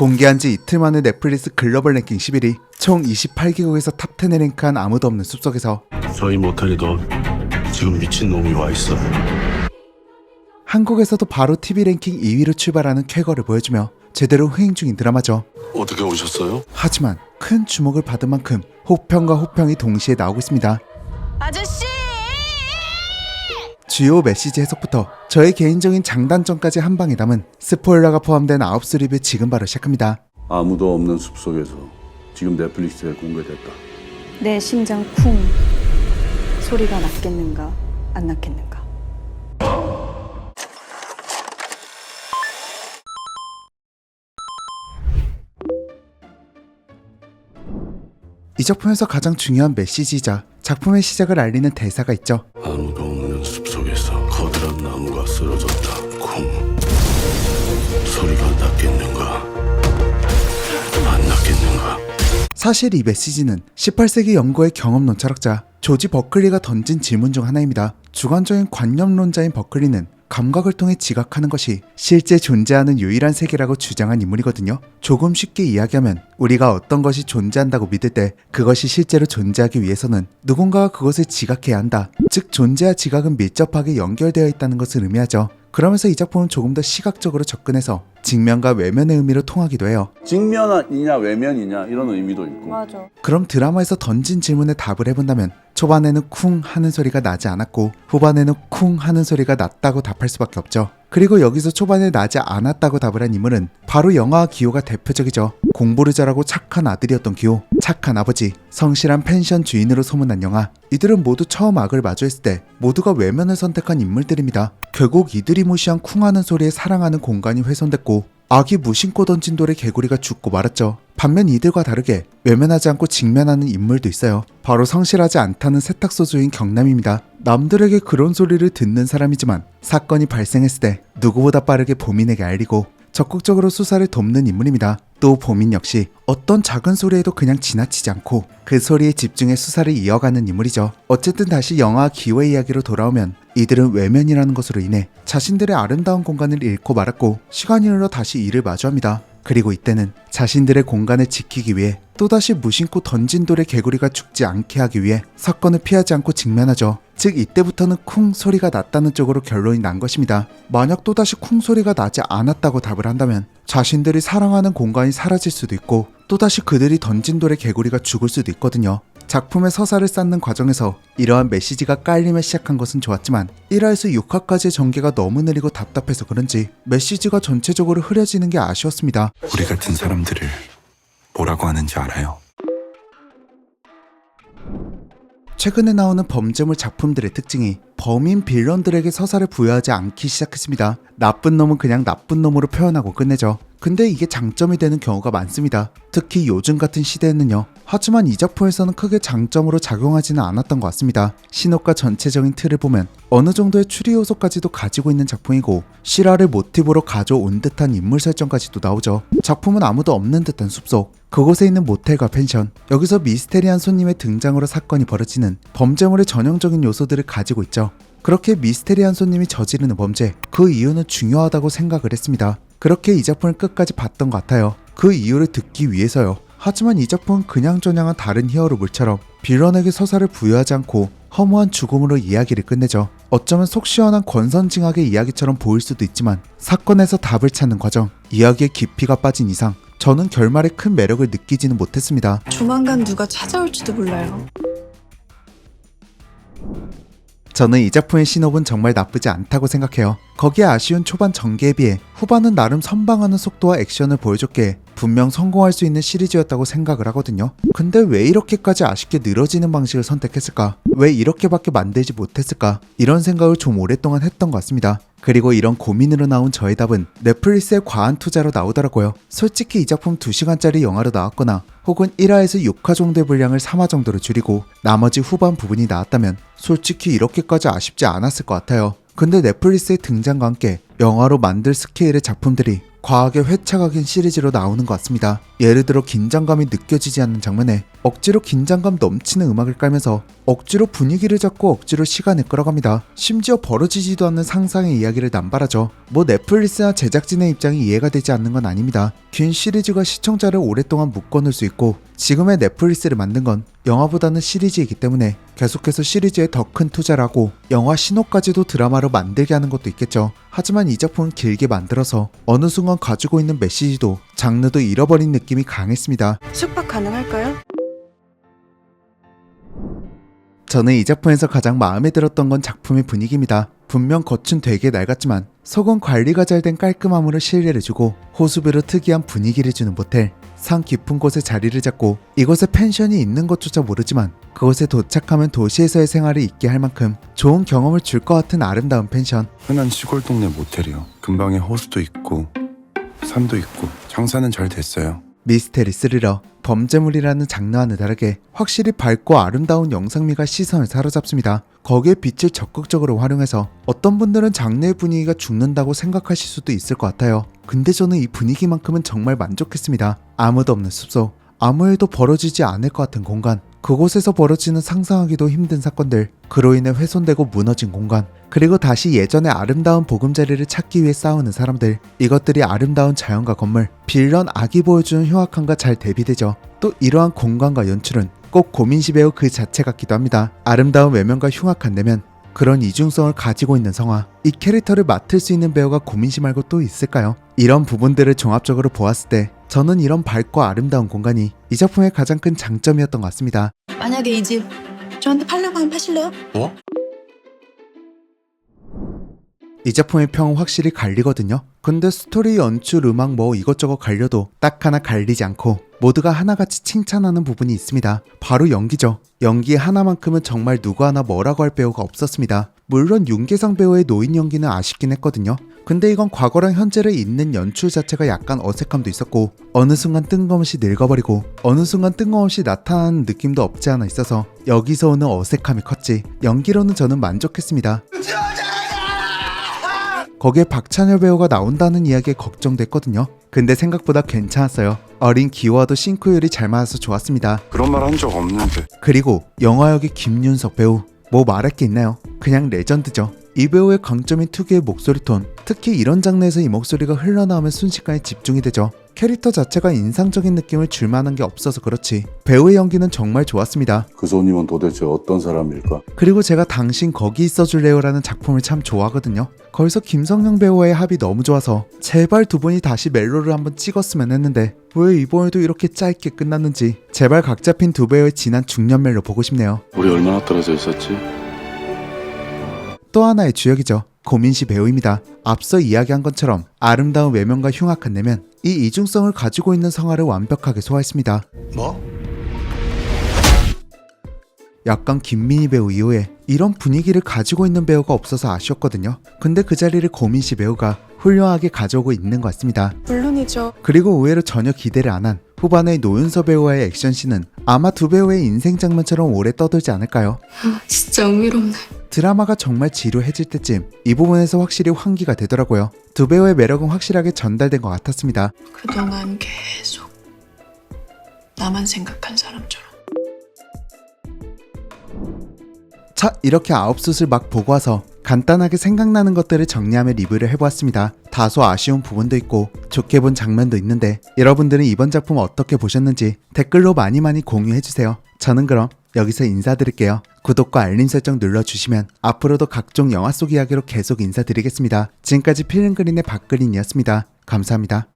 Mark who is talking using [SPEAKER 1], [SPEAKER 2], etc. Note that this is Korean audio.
[SPEAKER 1] 공개한 지 이틀 만에 넷플릭스 글로벌 랭킹 11위, 총 28개국에서 탑10에 랭크한 아무도 없는 숲속에서
[SPEAKER 2] 저희 모텔에도 지금 미친놈이 와있어.
[SPEAKER 1] 한국에서도 바로 TV 랭킹 2위로 출발하는 쾌거를 보여주며 제대로 흥행 중인 드라마죠.
[SPEAKER 2] 어떻게 오셨어요?
[SPEAKER 1] 하지만 큰 주목을 받은 만큼 호평과 호평이 동시에 나오고 있습니다.
[SPEAKER 3] 아저씨!
[SPEAKER 1] 주요 메시지 해석부터 저의 개인적인 장단점까지 한 방에 담은 스포일러가 포함된 아홉수 리뷰 지금 바로 시작합니다.
[SPEAKER 2] 아무도 없는 숲속에서 지금 넷플릭스에 공개됐다.
[SPEAKER 4] 내 심장 쿵 소리가 났겠는가 안 났겠는가.
[SPEAKER 1] 이 작품에서 가장 중요한 메시지이자 작품의 시작을 알리는 대사가 있죠.
[SPEAKER 2] 아무도 없는 숲속에서 커다란 나무가 쓰러졌다. 쿵. 소리가 났겠는가 안 났겠는가.
[SPEAKER 1] 사실 이 메시지는 18세기 영국의 경험론 철학자 조지 버클리가 던진 질문 중 하나입니다. 주관적인 관념론자인 버클리는 감각을 통해 지각하는 것이 실제 존재하는 유일한 세계라고 주장한 인물이거든요. 조금 쉽게 이야기하면 우리가 어떤 것이 존재한다고 믿을 때 그것이 실제로 존재하기 위해서는 누군가가 그것을 지각해야 한다. 즉 존재와 지각은 밀접하게 연결되어 있다는 것을 의미하죠. 그러면서 이 작품은 조금 더 시각적으로 접근해서 직면과 외면의 의미로 통하기도 해요.
[SPEAKER 2] 직면이냐 외면이냐 이런 의미도 있고.
[SPEAKER 4] 맞아.
[SPEAKER 1] 그럼 드라마에서 던진 질문에 답을 해본다면 초반에는 쿵 하는 소리가 나지 않았고 후반에는 쿵 하는 소리가 났다고 답할 수밖에 없죠. 그리고 여기서 초반에 나지 않았다고 답을 한 인물은 바로 영화 기호가 대표적이죠. 공부를 잘하고 착한 아들이었던 기호, 착한 아버지, 성실한 펜션 주인으로 소문난 영화. 이들은 모두 처음 악을 마주했을 때 모두가 외면을 선택한 인물들입니다. 결국 이들이 무시한 쿵하는 소리에 사랑하는 공간이 훼손됐고 악이 무심코 던진 돌에 개구리가 죽고 말았죠. 반면 이들과 다르게 외면하지 않고 직면하는 인물도 있어요. 바로 성실하지 않다는 세탁소주인 경남입니다. 남들에게 그런 소리를 듣는 사람이지만 사건이 발생했을 때 누구보다 빠르게 범인에게 알리고 적극적으로 수사를 돕는 인물입니다. 또 범인 역시 어떤 작은 소리에도 그냥 지나치지 않고 그 소리에 집중해 수사를 이어가는 인물이죠. 어쨌든 다시 영화 기호의 이야기로 돌아오면 이들은 외면이라는 것으로 인해 자신들의 아름다운 공간을 잃고 말았고 시간이 흘러 다시 이를 마주합니다. 그리고 이때는 자신들의 공간을 지키기 위해 또다시 무심코 던진 돌에 개구리가 죽지 않게 하기 위해 사건을 피하지 않고 직면하죠. 즉 이때부터는 쿵 소리가 났다는 쪽으로 결론이 난 것입니다. 만약 또다시 쿵 소리가 나지 않았다고 답을 한다면 자신들이 사랑하는 공간이 사라질 수도 있고 또다시 그들이 던진 돌에 개구리가 죽을 수도 있거든요. 작품의 서사를 쌓는 과정에서 이러한 메시지가 깔리며 시작한 것은 좋았지만 1화에서 6화까지의 전개가 너무 느리고 답답해서 그런지 메시지가 전체적으로 흐려지는 게 아쉬웠습니다.
[SPEAKER 5] 우리 같은 사람들을 뭐라고 하는지 알아요?
[SPEAKER 1] 최근에 나오는 범죄물 작품들의 특징이 범인 빌런들에게 서사를 부여하지 않기 시작했습니다. 나쁜 놈은 그냥 나쁜 놈으로 표현하고 끝내죠. 근데 이게 장점이 되는 경우가 많습니다. 특히 요즘 같은 시대에는요. 하지만 이 작품에서는 크게 장점으로 작용하지는 않았던 것 같습니다. 신호과 전체적인 틀을 보면 어느 정도의 추리 요소까지도 가지고 있는 작품이고 실화를 모티브로 가져온 듯한 인물 설정까지도 나오죠. 작품은 아무도 없는 듯한 숲속, 그곳에 있는 모텔과 펜션, 여기서 미스테리한 손님의 등장으로 사건이 벌어지는 범죄물의 전형적인 요소들을 가지고 있죠. 그렇게 미스테리한 손님이 저지르는 범죄, 그 이유는 중요하다고 생각을 했습니다. 그렇게 이 작품을 끝까지 봤던 것 같아요. 그 이유를 듣기 위해서요. 하지만 이 작품은 그냥저냥한 다른 히어로물처럼 빌런에게 서사를 부여하지 않고 허무한 죽음으로 이야기를 끝내죠. 어쩌면 속 시원한 권선징악의 이야기처럼 보일 수도 있지만 사건에서 답을 찾는 과정, 이야기의 깊이가 빠진 이상 저는 결말에 큰 매력을 느끼지는 못했습니다.
[SPEAKER 4] 조만간 누가 찾아올지도 몰라요.
[SPEAKER 1] 저는 이 작품의 신호는 정말 나쁘지 않다고 생각해요. 거기에 아쉬운 초반 전개에 비해 후반은 나름 선방하는 속도와 액션을 보여줬기에 분명 성공할 수 있는 시리즈였다고 생각을 하거든요. 근데 왜 이렇게까지 아쉽게 늘어지는 방식을 선택했을까? 왜 이렇게밖에 만들지 못했을까? 이런 생각을 좀 오랫동안 했던 것 같습니다. 그리고 이런 고민으로 나온 저의 답은 넷플릭스의 과한 투자로 나오더라고요. 솔직히 이 작품 2시간짜리 영화로 나왔거나 혹은 1화에서 6화 정도의 분량을 3화 정도로 줄이고 나머지 후반 부분이 나왔다면 솔직히 이렇게까지 아쉽지 않았을 것 같아요. 근데 넷플릭스의 등장과 함께 영화로 만들 스케일의 작품들이 과하게 회차각인 시리즈로 나오는 것 같습니다. 예를 들어 긴장감이 느껴지지 않는 장면에 억지로 긴장감 넘치는 음악을 깔면서 억지로 분위기를 잡고 억지로 시간을 끌어갑니다. 심지어 벌어지지도 않는 상상의 이야기를 남발하죠. 뭐 넷플릭스나 제작진의 입장이 이해가 되지 않는 건 아닙니다. 긴 시리즈가 시청자를 오랫동안 묶어놓을 수 있고 지금의 넷플릭스를 만든 건 영화보다는 시리즈이기 때문에 계속해서 시리즈에 더 큰 투자를 하고 영화 신호까지도 드라마로 만들게 하는 것도 있겠죠. 하지만 이 작품은 길게 만들어서 어느 순간 가지고 있는 메시지도 장르도 잃어버린 느낌이 강했습니다.
[SPEAKER 4] 숙박 가능할까요?
[SPEAKER 1] 저는 이 작품에서 가장 마음에 들었던 건 작품의 분위기입니다. 분명 겉은 되게 낡았지만 속은 관리가 잘 된 깔끔함으로 신뢰를 주고 호수비로 특이한 분위기를 주는 모텔. 산 깊은 곳에 자리를 잡고 이곳에 펜션이 있는 것조차 모르지만 그곳에 도착하면 도시에서의 생활을 잊게 할 만큼 좋은 경험을 줄 것 같은 아름다운 펜션.
[SPEAKER 5] 흔한 시골 동네 모텔이요. 근방에 호수도 있고 산도 있고 장사는 잘 됐어요.
[SPEAKER 1] 미스테리 스리러, 범죄물이라는 장르와는 다르게 확실히 밝고 아름다운 영상미가 시선을 사로잡습니다. 거기에 빛을 적극적으로 활용해서 어떤 분들은 장르의 분위기가 죽는다고 생각하실 수도 있을 것 같아요. 근데 저는 이 분위기만큼은 정말 만족했습니다. 아무도 없는 숲속, 아무 일도 벌어지지 않을 것 같은 공간, 그곳에서 벌어지는 상상하기도 힘든 사건들, 그로 인해 훼손되고 무너진 공간, 그리고 다시 예전의 아름다운 보금자리를 찾기 위해 싸우는 사람들, 이것들이 아름다운 자연과 건물, 빌런 악이 보여주는 흉악함과 잘 대비되죠. 또 이러한 공간과 연출은 꼭 고민시 배우 그 자체 같기도 합니다. 아름다운 외면과 흉악한 내면, 그런 이중성을 가지고 있는 성화, 이 캐릭터를 맡을 수 있는 배우가 고민시 말고 또 있을까요? 이런 부분들을 종합적으로 보았을 때 저는 이런 밝고 아름다운 공간이 이 작품의 가장 큰 장점이었던 것 같습니다.
[SPEAKER 3] 만약에 이 집 저한테 팔라고 하면 파실래요?
[SPEAKER 5] 뭐?
[SPEAKER 1] 이 작품의 평은 확실히 갈리거든요. 근데 스토리, 연출, 음악 뭐 이것저것 갈려도 딱 하나 갈리지 않고 모두가 하나같이 칭찬하는 부분이 있습니다. 바로 연기죠. 연기 하나만큼은 정말 누구 하나 뭐라고 할 배우가 없었습니다. 물론 윤계상 배우의 노인 연기는 아쉽긴 했거든요. 근데 이건 과거랑 현재를 잇는 연출 자체가 약간 어색함도 있었고 어느 순간 뜬금없이 늙어버리고 어느 순간 뜬금없이 나타나는 느낌도 없지 않아 있어서 여기서 오는 어색함이 컸지 연기로는 저는 만족했습니다. 거기에 박찬열 배우가 나온다는 이야기에 걱정됐거든요. 근데 생각보다 괜찮았어요. 어린 기호와도 싱크율이 잘 맞아서 좋았습니다.
[SPEAKER 5] 그런 말 한 적 없는데.
[SPEAKER 1] 그리고 영화역의 김윤석 배우, 뭐 말할 게 있나요? 그냥 레전드죠. 이 배우의 강점인 특유의 목소리 톤, 특히 이런 장르에서 이 목소리가 흘러나오면 순식간에 집중이 되죠. 캐릭터 자체가 인상적인 느낌을 줄 만한 게 없어서 그렇지 배우의 연기는 정말 좋았습니다.
[SPEAKER 2] 그 손님은 도대체 어떤 사람일까?
[SPEAKER 1] 그리고 제가 당신 거기 있어줄래요라는 작품을 참 좋아하거든요. 거기서 김성령 배우와의 합이 너무 좋아서 제발 두 분이 다시 멜로를 한번 찍었으면 했는데 왜 이번에도 이렇게 짧게 끝났는지 제발 각 잡힌 두 배우의 진한 중년 멜로 보고 싶네요.
[SPEAKER 2] 우리 얼마나 떨어져 있었지?
[SPEAKER 1] 또 하나의 주역이죠. 고민시 배우입니다. 앞서 이야기한 것처럼 아름다운 외면과 흉악한 내면, 이 이중성을 가지고 있는 성화를 완벽하게 소화했습니다.
[SPEAKER 5] 뭐?
[SPEAKER 1] 약간 김민희 배우 이후에 이런 분위기를 가지고 있는 배우가 없어서 아쉬웠거든요. 근데 그 자리를 고민시 배우가 훌륭하게 가져오고 있는 것 같습니다.
[SPEAKER 4] 물론이죠.
[SPEAKER 1] 그리고 의외로 전혀 기대를 안 한 후반의 노윤서 배우와의 액션씬은 아마 두 배우의 인생 장면처럼 오래 떠들지 않을까요?
[SPEAKER 3] 진짜 흥미롭네.
[SPEAKER 1] 드라마가 정말 지루해질 때쯤 이 부분에서 확실히 환기가 되더라고요. 두 배우의 매력은 확실하게 전달된 것 같았습니다.
[SPEAKER 3] 그동안 계속 나만 생각한 사람처럼.
[SPEAKER 1] 자, 이렇게 9숫을 막 보고 와서 간단하게 생각나는 것들을 정리하며 리뷰를 해보았습니다. 다소 아쉬운 부분도 있고 좋게 본 장면도 있는데 여러분들은 이번 작품 어떻게 보셨는지 댓글로 많이 공유해주세요. 저는 그럼 여기서 인사드릴게요. 구독과 알림 설정 눌러주시면 앞으로도 각종 영화 속 이야기로 계속 인사드리겠습니다. 지금까지 필름그린의 박그린이었습니다. 감사합니다.